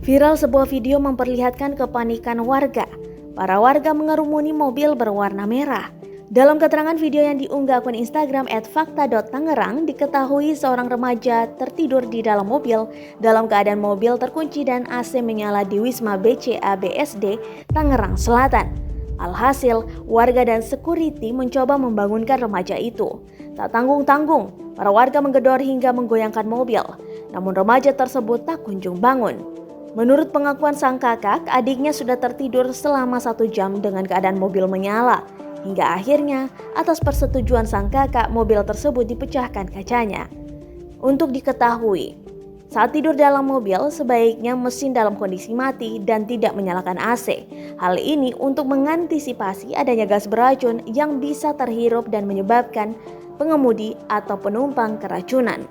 Viral sebuah video memperlihatkan kepanikan warga. Para warga mengerumuni mobil berwarna merah. Dalam keterangan video yang diunggah akun Instagram @fakta.tangerang, diketahui seorang remaja tertidur di dalam mobil dalam keadaan mobil terkunci dan AC menyala di Wisma BCA BSD, Tangerang Selatan. Alhasil, warga dan security mencoba membangunkan remaja itu. Tak tanggung-tanggung, para warga menggedor hingga menggoyangkan mobil. Namun remaja tersebut tak kunjung bangun. Menurut pengakuan sang kakak, adiknya sudah tertidur selama 1 jam dengan keadaan mobil menyala. Hingga akhirnya, atas persetujuan sang kakak, mobil tersebut dipecahkan kacanya. Untuk diketahui, saat tidur dalam mobil, sebaiknya mesin dalam kondisi mati dan tidak menyalakan AC. Hal ini untuk mengantisipasi adanya gas beracun yang bisa terhirup dan menyebabkan pengemudi atau penumpang keracunan.